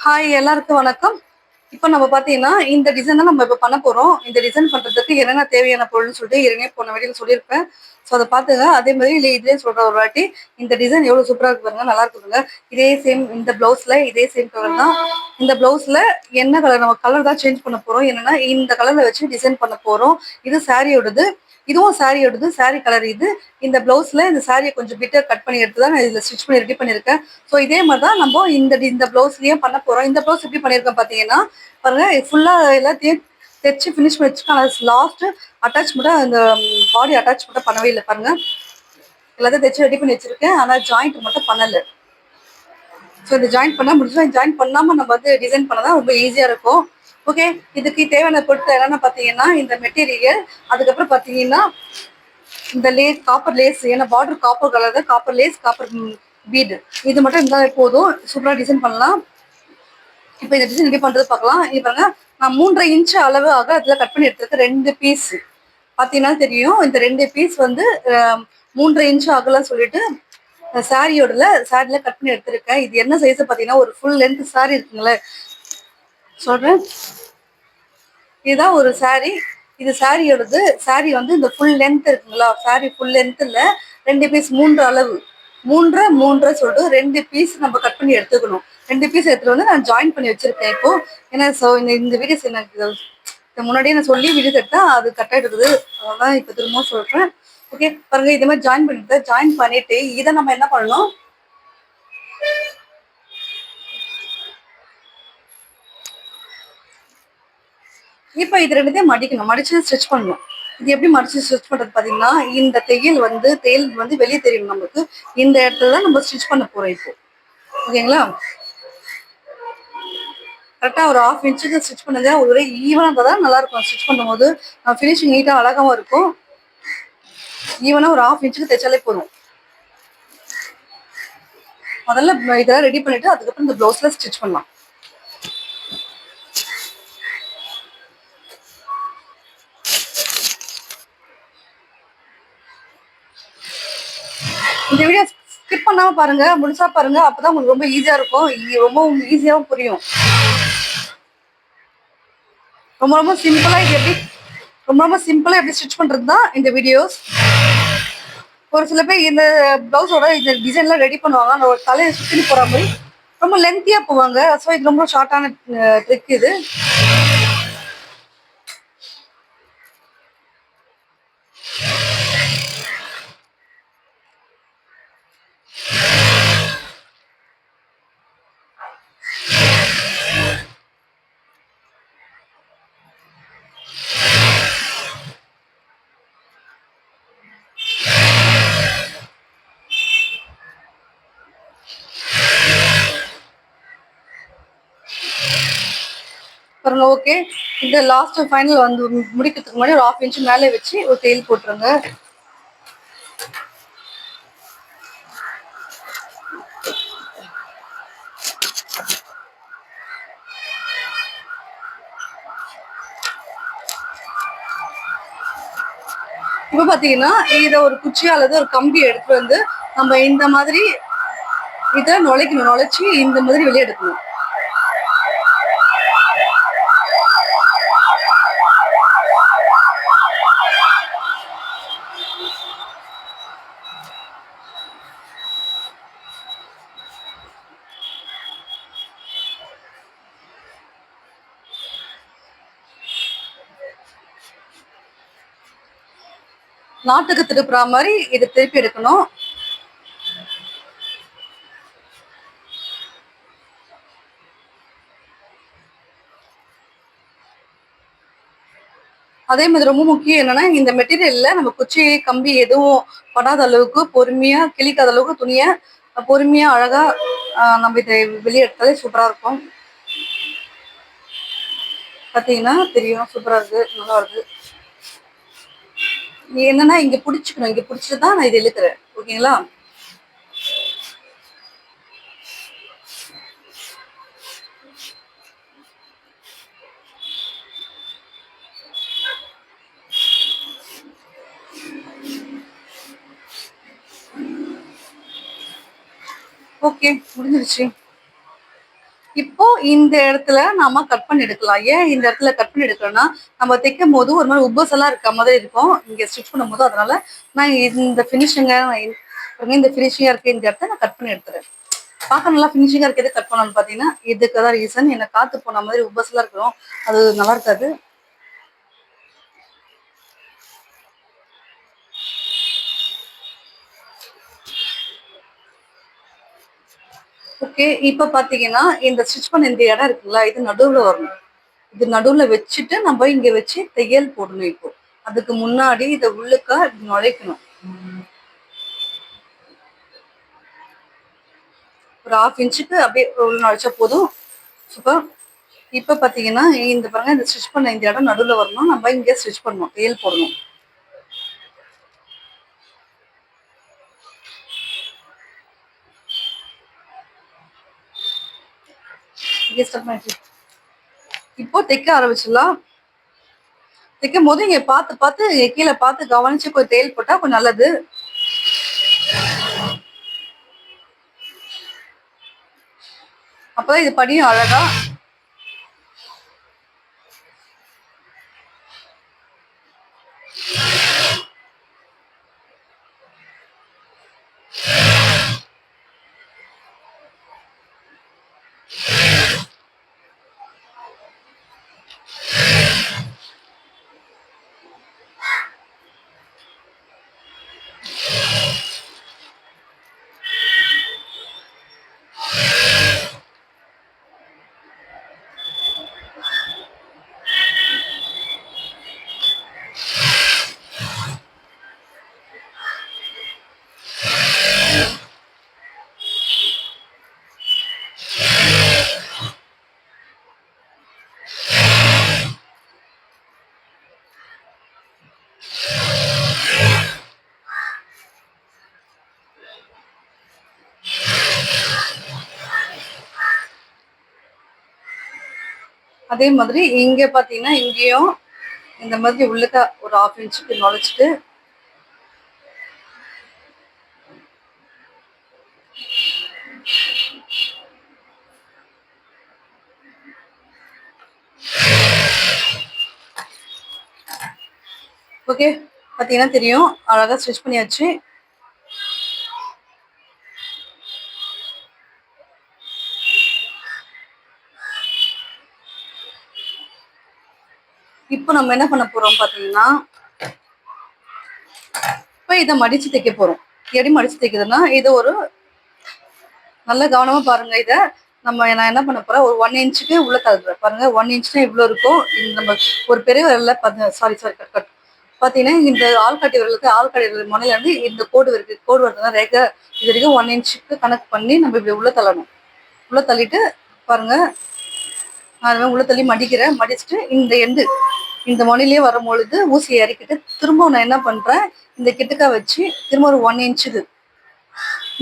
Hi, எல்லாருக்கும் வணக்கம். இப்போ நம்ம பார்த்தீங்கன்னா, இந்த டிசைன் தான் நம்ம இப்போ பண்ண போறோம். இந்த டிசைன் பண்றதுக்கு என்னென்ன தேவையான பொருள்னு சொல்லிட்டு ஏற்கனவே போன வீடியோல சொல்லியிருப்பேன். ஸோ அத பார்த்துங்க. அதே மாதிரி இதே சொல்றேன் ஒரு வாட்டி. இந்த டிசைன் எவ்வளோ சூப்பரா இருக்கு பாருங்க. நல்லா இருக்கு பாருங்க. இதே சேம் இந்த ப்ளவுஸ்ல இதே சேம் கலர் தான். இந்த ப்ளவுஸ்ல என்ன கலர் நம்ம கலர் தான் சேஞ்ச் பண்ண போறோம். என்னன்னா இந்த கலர்ல வச்சு டிசைன் பண்ண போறோம். இது சாரியோடது. இதுவும் சாரியோடது. சாரி கலர் இது. இந்த ப்ளவுஸ்ல இந்த சாரியை கொஞ்சம் பிட்டா கட் பண்ணி எடுத்து தான் நான் இதில் ஸ்டிச் பண்ணி ரெடி பண்ணியிருக்கேன். ஸோ இதே மாதிரி தான் நம்ம இந்த ப்ளவுஸ்லயும் பண்ண போறோம். இந்த ப்ளவுஸ் எப்படி பண்ணியிருக்கேன் பார்த்தீங்கன்னா பாருங்க, ஃபுல்லா எல்லாத்தையும் தைச்சு ஃபினிஷ் பண்ணி வச்சுருக்கேன். லாஸ்ட் அட்டாச் மட்டும் இந்த பாடி அட்டாச் மட்டும் பண்ணவே இல்லை பாருங்க. எல்லாத்தையும் தைச்சு ரெடி பண்ணி வச்சிருக்கேன். ஆனால் ஜாயிண்ட் மட்டும் பண்ணலை. ஸோ இந்த ஜாயின் பண்ணால் முடிஞ்சா ஜாயின் பண்ணாமல் நம்ம வந்து டிசைன் பண்ணதான் ரொம்ப ஈஸியாக இருக்கும். ஓகே, இதுக்கு தேவையான பொருட்கள் என்னென்னு பார்த்தீங்கன்னா இந்த மெட்டீரியல், அதுக்கப்புறம் பார்த்தீங்கன்னா இந்த லேஸ், காப்பர் லேஸ். ஏன்னா பார்டர் காப்பர் கலர் தான். காப்பர் லேஸ், காப்பர் பீடு, இது மட்டும் இருந்தால் போதும். சூப்பராக டிசைன் பண்ணலாம். இப்போ இந்த டிசைன் ரெடி பண்ணுறது பார்க்கலாம். இது பாருங்க, நான் 3.5 இன்ச்சு அளவு அகலத்தில் கட் பண்ணி எடுத்துருக்கேன். 2 பீஸ் பார்த்தீங்கன்னா தெரியும். இந்த 2 பீஸ் வந்து 3.5 இன்ச்சு அகலம் சொல்லிட்டு சாரியில கட் பண்ணி எடுத்திருக்கேன். இது என்ன சைஸ் பார்த்தீங்கன்னா ஒரு ஃபுல் லென்த் சாரி இருக்குங்களே சொல்றேன். இதுதான் ஒரு சாரி. இது சாரியோடது. சாரி வந்து இந்த ஃபுல் லென்த் இருக்குங்களா, சாரி ஃபுல் லென்த்தில் 2 பீஸ் 3 அளவு 3 சொல்லிட்டு 2 பீஸ் நம்ம கட் பண்ணி எடுத்துக்கணும். 2 பீஸ் எடுத்துட்டு வந்து நான் ஜாயின் பண்ணி வச்சிருக்கேன் இப்போ. ஏன்னா இந்த வீடியோஸ் எனக்கு முன்னாடியே நான் சொல்லி வீடியோஸ் எடுத்தேன், அது கட் ஆகிடுது. அதெல்லாம் இப்போ திரும்பவும் சொல்றேன். ஓகே பாருங்க, இதே மாதிரி ஜாயின் பண்ணிட்டு இதை நம்ம என்ன பண்ணணும், இப்போ இது ரெண்டுத்தையும் மடிக்கணும். மடிச்சு ஸ்டிச் பண்ணணும். இது எப்படி மடிச்சு ஸ்டிச் பண்றது பார்த்தீங்கன்னா, இந்த தையல் வந்து வெளியே தெரியும் நமக்கு. இந்த இடத்துல தான் நம்ம ஸ்டிச் பண்ண போறோம் இப்போ. ஓகேங்களா, கரெக்டாக ஒரு 1/2 இன்ச்சுக்கு ஸ்டிச் பண்ணது ஒரு ஈவனாக இருந்தால் தான் நல்லா இருக்கும். ஸ்டிச் பண்ணும்போது ஃபினிஷிங் நீட்டாக அழகாகவும் இருக்கும். ஈவனாக ஒரு 1/2 இன்ச்சுக்கு தைச்சாலே போதும். முதல்ல இதெல்லாம் ரெடி பண்ணிட்டு அதுக்கப்புறம் இந்த ப்ளவுஸ்ல ஸ்டிச் பண்ணலாம். இந்த வீடியோ ஸ்கிப் பண்ணாம பாருங்க, முழுசா பாருங்க. அப்பதான் உங்களுக்கு ரொம்ப ஈஸியா இருக்கும். ரொம்ப ஈஸியாவும் புரியும். ரொம்ப சிம்பிளா எப்படி ஸ்டிச் பண்றது தான் இந்த வீடியோஸ். ஒரு சில பேர் இந்த பிளவுஸோட இந்த டிசைன்லாம் ரெடி பண்ணுவாங்க. அந்த ஒரு தலையை சுற்றி போற மாதிரி ரொம்ப லென்த்தியா போவாங்க. ஸோ இது ரொம்ப ஷார்ட்டான ட்ரிக் இது. பாருங்க, ஓகே. இந்த லாஸ்ட் ஃபைனல் வந்து முடிக்கிறதுக்கு முன்னாடி ஒரு 1/2 இன்ச் மேலே வச்சு ஒரு தையல் போட்டுருங்க. இப்போ பார்த்தீங்கன்னா இதை ஒரு குச்சி அல்லது ஒரு கம்பி எடுத்து வந்து நம்ம இந்த மாதிரி இதை நுழைச்சு இந்த மாதிரி வெளியே எடுக்கணும். நாட்டுக்கு திருப்புற மாதிரி இதை திருப்பி எடுக்கணும். அதே மாதிரி ரொம்ப முக்கியம் என்னன்னா, இந்த மெட்டீரியல்ல நம்ம குச்சி கம்பி எதுவும் படாத அளவுக்கு பொறுமையா, கிழிக்காத அளவுக்கு துணியை பொறுமையா அழகா நம்ம இதை வெளியே எடுத்தாலே சூப்பரா இருக்கும். பார்த்தீங்கன்னா தெரியும், சூப்பரா இருக்கு, நல்லா இருக்கு. என்னன்னா இங்க பிடிச்சிக்கணும். இங்க பிடிச்சிட்டு தான் நான் இதை இழுக்கிறேன். ஓகேங்களா, ஓகே முடிஞ்சிருச்சு. இப்போ இந்த இடத்துல நாம கட் பண்ணி எடுக்கலாம். ஏன் இந்த இடத்துல கட் பண்ணி எடுக்கிறோம்னா, நம்ம தைக்கும் போது ஒரு மாதிரி உப்பசலா இருக்க மாதிரி இருக்கும் இங்க ஸ்டிச் பண்ணும்போது. அதனால நான் இந்த ஃபினிஷிங்கா இந்த ஃபினிஷிங்கா இருக்கு இந்த இடத்த நான் கட் பண்ணி எடுத்துறேன். பார்க்க நல்லா ஃபினிஷிங்கா இருக்கிறது கட் பண்ணணும்னு பார்த்தீங்கன்னா இதுக்கு தான் ரீசன். எனக்கு காத்து போன மாதிரி உப்பசலா இருக்கிறோம், அது நல்லா இருக்காது. ஓகே, இப்ப பாத்தீங்கன்னா இந்த ஸ்டிச் பண்ண இந்த இடம் இருக்குல்ல, இது நடுவுல வரணும். இது நடுவுல வச்சுட்டு நம்ம இங்க வச்சு தையல் போடணும். இப்போ அதுக்கு முன்னாடி இதை உள்ளுக்கா நுழைக்கணும். ஒரு 1/2 இன்ச்சுக்கு அப்படியே உள்ள நுழைச்சா போதும். சூப்பர். இப்ப பாத்தீங்கன்னா இந்த பாருங்க, இந்த ஸ்டிச் பண்ண இந்த இடம் நடுவுல வரணும். நம்ம இங்க ஸ்டிச் பண்ணணும், தையல் போடணும். இப்போ தைக்க ஆரம்பிச்சிடலாம். தைக்கும் போது இங்க பார்த்து பார்த்து கீழே பார்த்து கவனிச்சு கொஞ்சம் தையல் போட்டா கொஞ்சம் நல்லது. அப்பதான் இது படியும் அழகா. அதே மாதிரி இங்க பாத்தீங்கன்னா இங்கேயும் இந்த மாதிரி உள்ளுக்க ஒரு 1/2 இன்ச்சுக்கு நுழைச்சிட்டு ஓகே, பாத்தீங்கன்னா தெரியும் அழகா ஸ்டிச் பண்ணியாச்சு. இப்போ நம்ம என்ன பண்ண போறோம் பாத்தீங்கன்னா, இப்போ இதை மடிச்சு தைக்க போறோம். எப்படி மடிச்சு தைக்கிறதுனா, இது ஒரு நல்ல கவனமா பாருங்க. இதை நான் என்ன பண்ண போறேன், ஒரு 1 இன்ச்சுக்கு உள்ள தள்ளுறேன். பாருங்க 1 இன்ச்னா இவ்வளவு இருக்கும். நம்ம ஒரு பெரிய விரல்ல சாரி சாரி கட் கட் பாத்தீங்கன்னா இந்த ஆள்காட்டி விரலுக்கு ஆள்காட்டி விரல் முனையில இருந்து இந்த கோடு இருக்கு, கோடு வருதுன்னா ரேகை, இது வரைக்கும் 1 இன்ச்சுக்கு கணக்கு பண்ணி நம்ம இப்படி உள்ள தள்ளணும். உள்ள தள்ளிட்டு பாருங்க, நான் உள்ள தள்ளி மடிக்கிறேன். மடிச்சுட்டு இந்த முனையிலேயே வரும்பொழுது ஊசியை இறக்கிட்டு திரும்ப நான் என்ன பண்றேன், இந்த கிட்டுக்கா வச்சு திரும்ப ஒரு 1 இன்ச்சுக்கு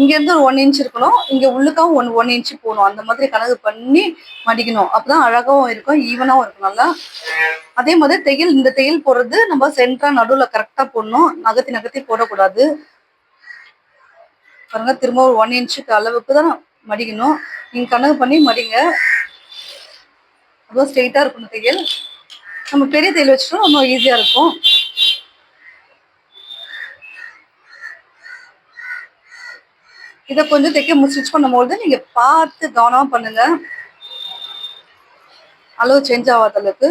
இங்க இருந்து ஒரு 1 இன்ச் இருக்கணும், இங்க உள்ளுக்காவும் 1 இன்ச் போகணும். அந்த மாதிரி கணக்கு பண்ணி மடிக்கணும். அப்பதான் அழகாவும் இருக்கும், ஈவனாவும் இருக்கும் நல்லா. அதே மாதிரி இந்த தையல் போடுறது நம்ம சென்டரா நடுவுல கரெக்டா போடணும், நகர்த்தி நகர்த்தி போடக்கூடாது. பாருங்க, திரும்ப ஒரு 1 இன்ச்சுக்கு அளவுக்கு தான் மடிக்கணும். நீங்க கணக்கு பண்ணி மடிங்க, அதுவும் ஸ்ட்ரெயிட்டா இருக்கணும் தையல். நம்ம பெரிய தையல் வச்சுட்டோம், ரொம்ப ஈஸியா இருக்கும். இதை கொஞ்சம் தைக்க ஸ்டிச் பண்ணும்போது நீங்க பார்த்து கவனமா பண்ணுங்க, அளவு சேஞ்ச் ஆகாத அளவுக்கு.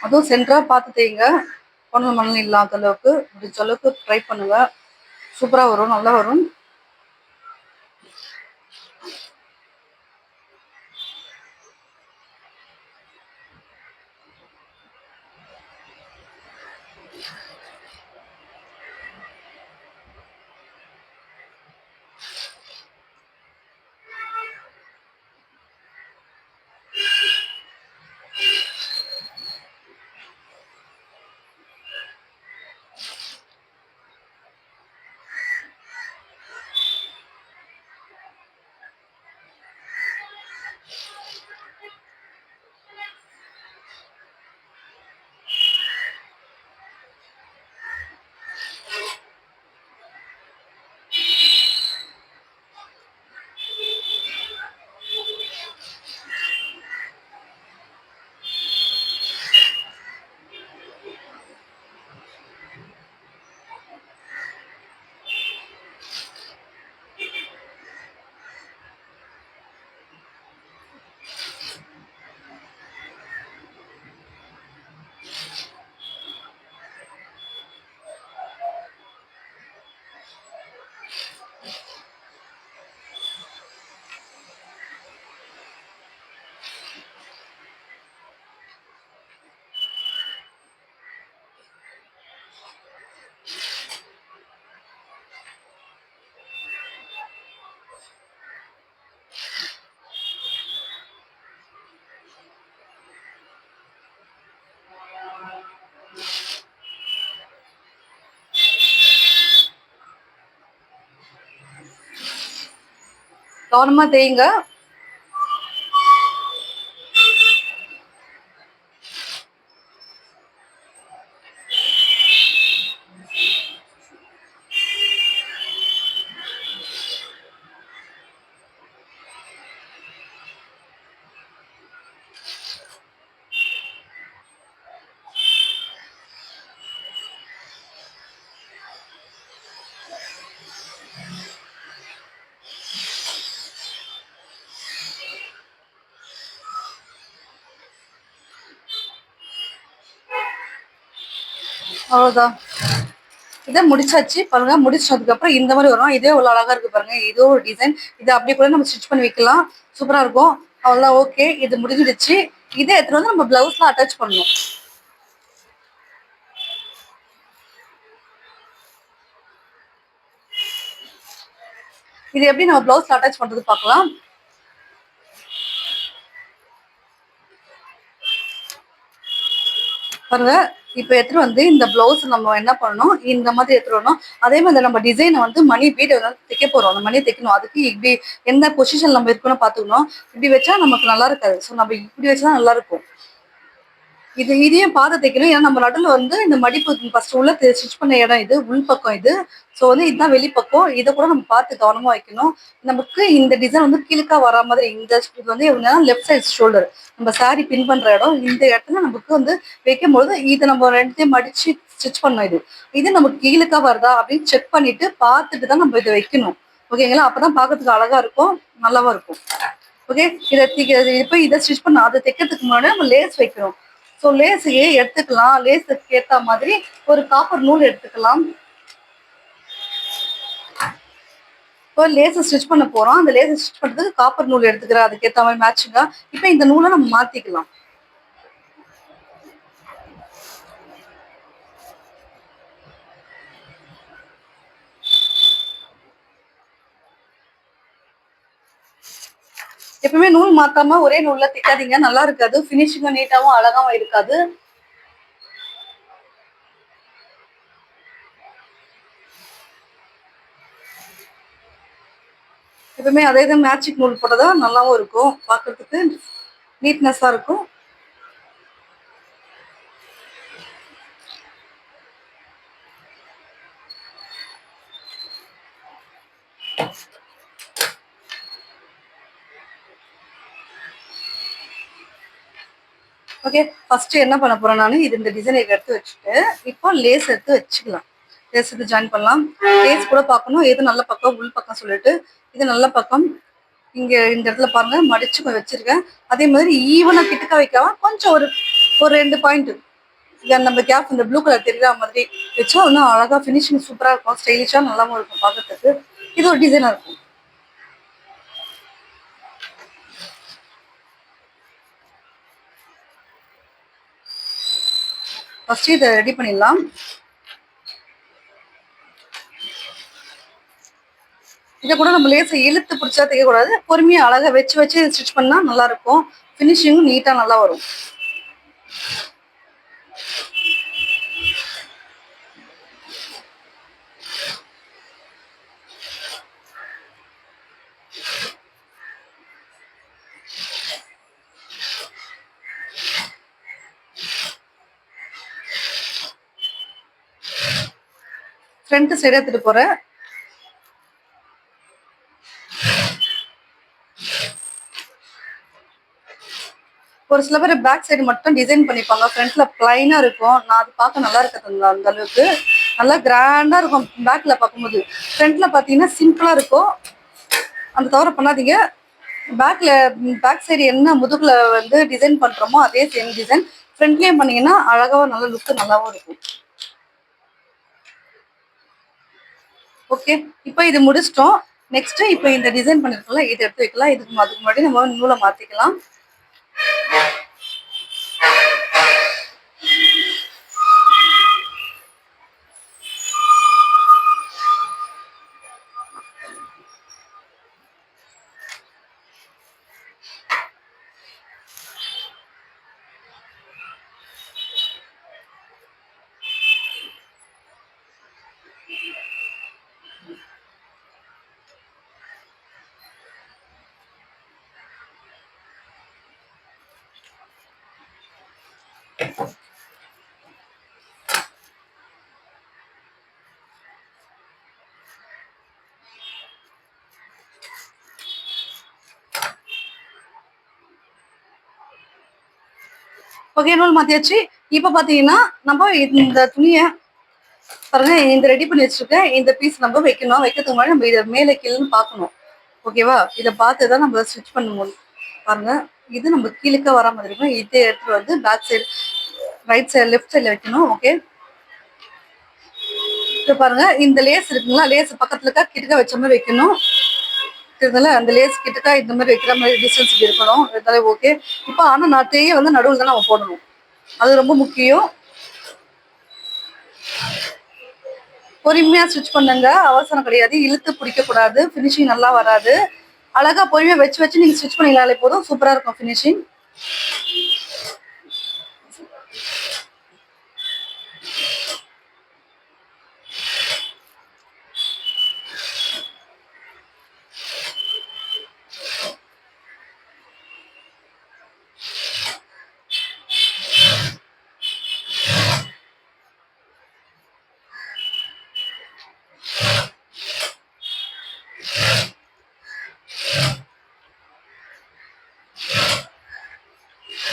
அதுவும் சென்டரா பார்த்து தைங்க, பொண்ணு மணல் இல்லாத அளவுக்கு முடிஞ்ச அளவுக்கு ட்ரை பண்ணுங்க. சூப்பரா வரும், நல்லா வரும். கவனமா தேய்ங்க. அவ்வளவுதான். இதை முடிச்சாச்சு பாருங்க. முடிச்சதுக்கு அப்புறம் இந்த மாதிரி வரும். இதே ஒரு அழகா இருக்கு பாருங்க. இதோ ஒரு டிசைன். இதை அப்படியே கூட நம்ம ஸ்டிச் பண்ணி வைக்கலாம். சூப்பரா இருக்கும். அவ்வளவுதான். ஓகே, இது முடிஞ்சிடுச்சு. இதே எடுத்துட்டு வந்து நம்ம பிளவுஸ்ல அட்டாச் பண்ணணும். இது எப்படி நம்ம பிளவுஸ்ல அட்டாச் பண்றது பார்க்கலாம். பாருங்க, இப்ப எடுத்துட்டு வந்து இந்த பிளவுஸ் நம்ம என்ன பண்ணணும், இந்த மாதிரி எடுத்துட்டு வரணும். அதே மாதிரி நம்ம டிசைனை வந்து மணி பீட் தைக்க போறோம். அந்த மணியை தைக்கணும். அதுக்கு இப்படி எந்த பொசிஷன் நம்ம இருக்கணும் பாத்துக்கணும். இப்படி வச்சா நமக்கு நல்லா இருக்காது. ஸோ நம்ம இப்படி வச்சுதான் நல்லா இருக்கும். இதையும் பார்த்து தைக்கணும். ஏன்னா நம்ம நடுவில் வந்து இந்த மடிப்பு ஃபர்ஸ்ட் உள்ள ஸ்டிச் பண்ண இடம் இது உள் பக்கம் இது. ஸோ வந்து இதுதான் வெளிப்பக்கம். இதை கூட நம்ம பார்த்து கவனமா வைக்கணும். நமக்கு இந்த டிசைன் வந்து கீழக்கா வர மாதிரி இந்த இது வந்து எப்படின்னா லெஃப்ட் சைட் ஷோல்டர் நம்ம சாரி பின் பண்ற இடம். இந்த இடத்துல நமக்கு வந்து வைக்கும் போது இதை நம்ம ரெண்டுத்தையும் மடிச்சு ஸ்டிச் பண்ணோம். இது நமக்கு கீழக்கா வருதா அப்படின்னு செக் பண்ணிட்டு பார்த்துட்டு தான் நம்ம இதை வைக்கணும். ஓகேங்களா? அப்பதான் பார்க்கறதுக்கு அழகா இருக்கும், நல்லாவா இருக்கும். ஓகே, இதை ஸ்டிச் பண்ண அதை தைக்கிறதுக்கு முன்னாடி நம்ம லேஸ் வைக்கணும். ஸோ லேஸுக்கு எடுத்துக்கலாம். லேஸுக்கு ஏற்ற மாதிரி ஒரு காப்பர் நூல் எடுத்துக்கலாம். இப்போ லேஸை ஸ்டிச் பண்ண போறோம். அந்த லேஸை ஸ்டிச் பண்றதுக்கு காப்பர் நூல் எடுத்துக்கிறேன். அதுக்கு ஏற்ற மாதிரி மேட்சிங்கா. இப்போ இந்த நூலை நம்ம மாத்திக்கலாம். எப்பவுமே நூல் மாத்தாம ஒரே நூல்ல தைக்காதீங்க, நல்லா இருக்காது. பினிஷிங்கும் நீட்டாவும் அழகாவும் இருக்காது. எப்பவுமே அதே தான் மேட்சிங் நூல் போட்டதா நல்லாவும் இருக்கும், பார்க்கறதுக்கு நீட்னஸா இருக்கும். ஓகே, ஃபர்ஸ்ட் என்ன பண்ண போறேன் நான், இது இந்த டிசைனை எடுத்து வச்சுட்டு இப்போ லேஸ் எடுத்து வச்சுக்கலாம். லேஸ் எடுத்து ஜாயின் பண்ணலாம். லேஸ் கூட பார்க்கணும் எது நல்ல பக்கம் உள் பக்கம் சொல்லிட்டு. இது நல்ல பக்கம். இங்க இந்த இடத்துல பாருங்க மடிச்சு வச்சிருக்கேன். அதே மாதிரி ஈவனா கிட்டக்க வைக்காம கொஞ்சம் ஒரு ஒரு 2 பாயிண்ட் நம்ம கேப் இந்த ப்ளூ கலர் தெரியுற மாதிரி வச்சா இன்னும் அழகா ஃபினிஷிங் சூப்பரா இருக்கும். ஸ்டைலிஷா நல்லாவும் இருக்கும் பார்க்கறதுக்கு. இது ஒரு டிசைனா இருக்கும். ஃபர்ஸ்ட் இதை ரெடி பண்ணிடலாம். இதை கூட நம்ம லேசை இழுத்து பிடிச்சா தைக்கக்கூடாது. பொறுமையா அழகா வச்சு வச்சு ஸ்டிச் பண்ணா நல்லா இருக்கும். ஃபினிஷிங்கும் நீட்டா நல்லா வரும். ஃப்ரண்ட் சைடு எடுத்துட்டு போறேன். ஒரு சில பேர் பேக் சைடு மட்டும் டிசைன் பண்ணிப்பாங்க. ஃப்ரண்ட்ல பிளைனா இருக்கும். நான் அது பார்க்க நல்லா இருக்கிறது அந்த அளவுக்கு நல்லா கிராண்டா இருக்கும் பேக்ல பார்க்கும்போது. ஃப்ரண்ட்ல பாத்தீங்கன்னா சிம்பிளா இருக்கும். அந்த தவிர பண்ணாதீங்க. பேக்ல பேக் சைடு என்ன முதுகுல வந்து டிசைன் பண்றோமோ அதே சேம் டிசைன் ஃப்ரண்ட்லயும் பண்ணீங்கன்னா அழகாவும் நல்ல லுக்கு நல்லாவும் இருக்கும். ஓகே, இப்போ இது முடிச்சிட்டோம். நெக்ஸ்ட் இப்போ இந்த டிசைன் பண்ணிருக்கோம்ல இதை எடுத்து வைக்கலாம். அதுக்கு முன்னாடி நம்ம நூலை மாத்திக்கலாம். ஓகே, நூல் மாத்தியாச்சு. இப்ப பாத்தீங்கன்னா நம்ம இந்த துணியை பாருங்க, இந்த ரெடி பண்ணி வச்சிருக்கேன். இந்த பீஸ் நம்ம வைக்கணும். வைக்கிறதுக்கு முன்னாடி நம்ம இதை மேலே கீழேன்னு பார்க்கணும். ஓகேவா? இதை பார்த்து தான் நம்ம ஸ்டிச் பண்ணுவோம். பாருங்க, இது நம்ம கீழே வர மாதிரி இருக்கும். இதே இடத்துல வந்து back side, right side, left சைடில் வைக்கணும். ஓகே, இப்போ பாருங்க, இந்த லேஸ் இருக்குங்களா, லேஸ் பக்கத்துல இருக்கா கிட்டக்க வச்ச மாதிரி வைக்கணும். தெரியுதுல, அந்த லேஸ் கிட்டக்கா இந்த மாதிரி வைக்கிற மாதிரி டிஸ்டன்ஸ் இருக்கணும். இருந்தாலே ஓகே. இப்போ ஆனால் நான் தேயை வந்து நடுவில் தான் நம்ம போடணும். அது ரொம்ப முக்கியம். பொறுமையா ஸ்டிச் பண்ணுங்க, அவசரம் கிடையாது. இழுத்து பிடிக்க கூடாது, ஃபினிஷிங் நல்லா வராது. அழகா பொறுமையா வச்சு வச்சு நீங்க ஸ்டிச் பண்ணிங்களாலே போதும், சூப்பரா இருக்கும் ஃபினிஷிங்.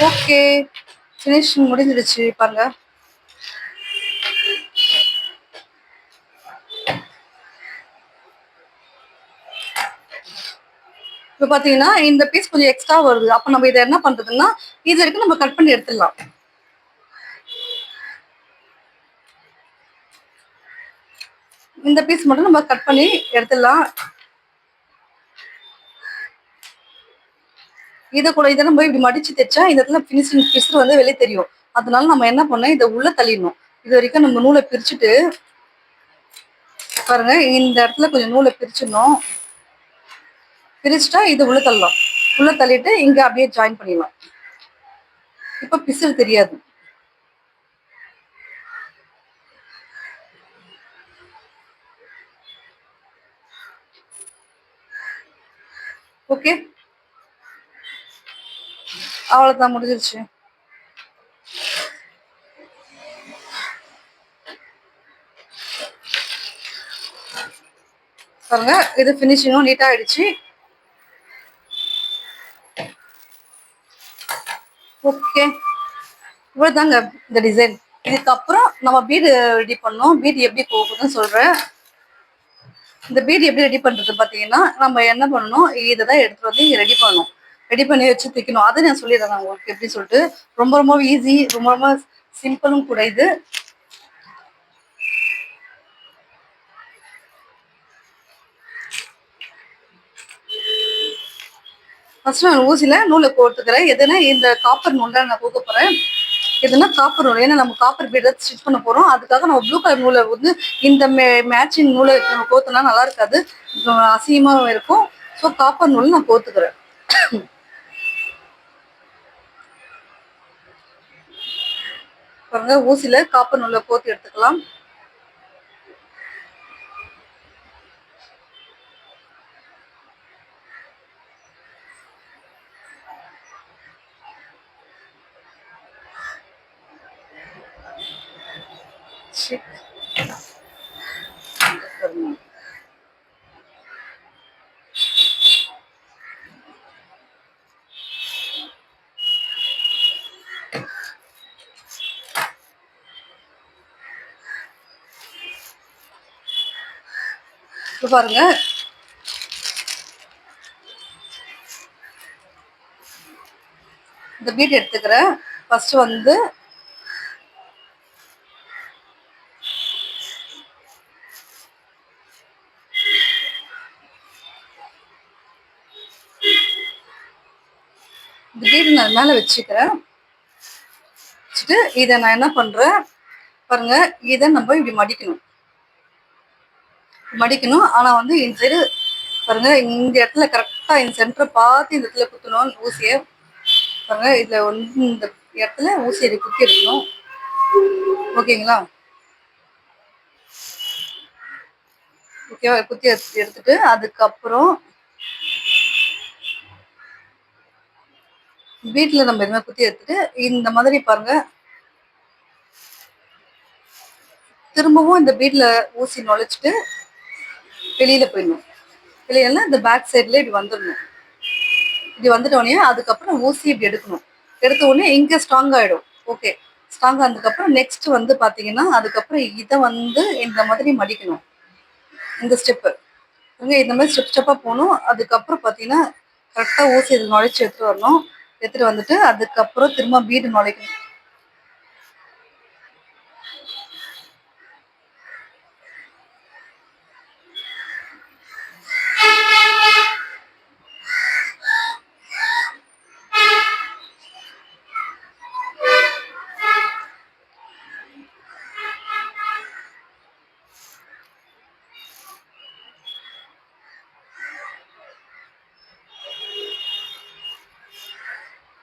ஓகே, ஃபினிஷிங் முடிஞ்சிடுச்சு பாருங்க. இப்போ பாத்தீங்கன்னா இந்த பீஸ் கொஞ்சம் எக்ஸ்ட்ரா வருது. அப்ப நம்ம இதை என்ன பண்றதுன்னா, இது வரைக்கும் நம்ம கட் பண்ணி எடுத்துடலாம். இந்த பீஸ் மட்டும் நம்ம கட் பண்ணி எடுத்துடலாம். இதை கூட இதை நம்ம இப்படி மடிச்சு தைச்சா இந்த இடத்துல ஃபினிஷிங் பீஸ் வந்து வெளியே தெரியும். அதனால நம்ம என்ன பண்ணோம், இதை உள்ள தள்ளிடணும். இது வரைக்கும் நம்ம நூலை பிரிச்சுட்டு பாருங்க, இந்த இடத்துல கொஞ்சம் நூலை பிரிச்சிடணும். பிரிச்சுட்டா இது உள்ள தள்ளலாம். உள்ள தள்ளிட்டு இங்க அப்படியே ஜாயின் பண்ணிடலாம். இப்ப பிசில் தெரியாது. ஓகே, அவ்வளவுதான், முடிஞ்சிருச்சு. பாருங்க, இது ஃபினிஷிங்கும் நீட்டா ஆயிடுச்சு. ஓகே, இவ்வளவுதாங்க இந்த டிசைன். இதுக்கப்புறம் நம்ம பீடு ரெடி பண்ணோம். பீடு எப்படி போகுதுன்னு சொல்றேன். இந்த பீடு எப்படி ரெடி பண்றது பாத்தீங்கன்னா, நம்ம என்ன பண்ணணும், இதை தான் எடுத்துட்டு வந்து ரெடி பண்ணணும். ரெடி பண்ணி வச்சு தைக்கணும். அதை நான் சொல்லிடுறேன் உங்களுக்கு எப்படி சொல்லிட்டு. ரொம்ப ரொம்ப ஈஸி, ரொம்ப ரொம்ப சிம்பிளும் கூட இது. ஃபர்ஸ்ட் நான் ஊசியில நூலை கோர்த்துக்கிறேன். எதுனா இந்த காப்பர் நூலை நான் கோக்க போறேன். எதுனா காப்பர் நூல், ஏன்னா நம்ம காப்பர் பீடை ஸ்டிச் பண்ண போறோம். அதுக்காக நம்ம ப்ளூ கலர் நூலை வந்து இந்த மேட்சிங் நூலை நம்ம கோத்துனா நல்லா இருக்காது, அசிங்கமாவும் இருக்கும். ஸோ காப்பர் நூல் நான் கோத்துக்கிறேன். பாருங்க, ஊசியில காப்பர் நூலை கோத்து எடுத்துக்கலாம். இப்போ பாருங்க, இந்த பீட் எடுத்துக்கிறேன். ஃபர்ஸ்ட் வந்து இந்த பீடு நான் மேல வச்சுக்கிறேன். வச்சுட்டு இதை நான் என்ன பண்றேன் பாருங்க, இதை நம்ம இப்படி மடிக்கணும். மடிக்கணும், ஆனா வந்து இந்த சைடு பாருங்க, இந்த இடத்துல கரெக்டா இந்த சென்டரை பார்த்து இந்த இடத்துல குத்தணும் ஊசியை. பாருங்க, இதுல வந்து இந்த இடத்துல ஊசியை குத்தி எடுக்கணும். ஓகேங்களா? ஓகேவா? குத்தி எடுத்துட்டு அதுக்கப்புறம் வீட்டுல நம்ம எதுவுமே குத்தி எடுத்துட்டு இந்த மாதிரி பாருங்க, திரும்பவும் இந்த பீட்ல ஊசி நுழைச்சிட்டு வெளியில போயிடணும். வெளியில இந்த பேக் சைட்ல இப்படி வந்துடணும். இப்படி வந்துட்டோடனே அதுக்கப்புறம் ஊசி இப்படி எடுக்கணும். எடுத்த உடனே இங்க ஸ்ட்ராங் ஆயிடும். ஓகே, ஸ்ட்ராங் ஆனதுக்கப்புறம் நெக்ஸ்ட் வந்து பாத்தீங்கன்னா அதுக்கப்புறம் இதை வந்து இந்த மாதிரி மடிக்கணும். இந்த ஸ்டெப்பு இந்த மாதிரி ஸ்டெப் ஸ்டெப்பா போகணும். அதுக்கப்புறம் பாத்தீங்கன்னா கரெக்டா ஊசி இதில் நுழைச்சி எடுத்துட்டு வரணும். எடுத்துட்டு வந்துட்டு அதுக்கப்புறம் திரும்ப பீடு நுழைக்கணும்.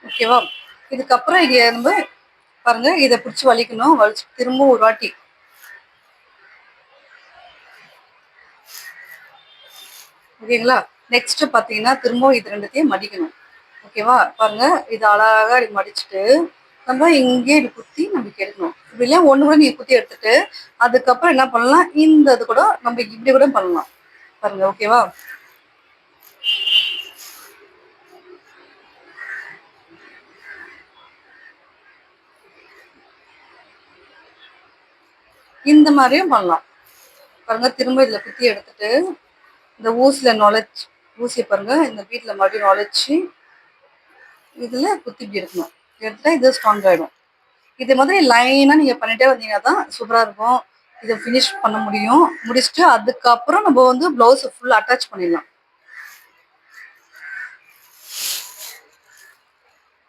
ஓகேவா? இதுக்கப்புறம் இங்க நம்ம பாருங்க, இதை பிடிச்சி வலிக்கணும். வலிச்சு திரும்ப ஒரு வாட்டி. ஓகேங்களா? நெக்ஸ்ட் பாத்தீங்கன்னா திரும்ப இது ரெண்டுத்தையும் மடிக்கணும். ஓகேவா? பாருங்க, இது அழகா இப்படி மடிச்சுட்டு நம்ம இங்கே இப்படி குத்தி நமக்கு எடுக்கணும். இப்படில ஒண்ணு கூட நீங்க குத்தி எடுத்துட்டு அதுக்கப்புறம் என்ன பண்ணலாம், இந்த இது கூட நம்ம இப்படி கூட பண்ணலாம். பாருங்க, ஓகேவா? இந்த மாதிரியும் பண்ணலாம். பாருங்க, திரும்ப இதுல குத்தி எடுத்துட்டு இந்த ஊசியில நுழைச்சு ஊசியை பாருங்க இந்த வீட்டுல மறுபடியும் நுழைச்சி இதுல குத்தி இப்படி எடுக்கணும். எடுத்தா இது ஸ்ட்ராங் ஆயிடும். இது மாதிரி லைனா நீங்க பண்ணிட்டே வந்தீங்கன்னா தான் சூப்பரா இருக்கும். இதை ஃபினிஷ் பண்ண முடியும். முடிச்சுட்டு அதுக்கப்புறம் நம்ம வந்து பிளவுஸ் ஃபுல் அட்டாச் பண்ணிடலாம்.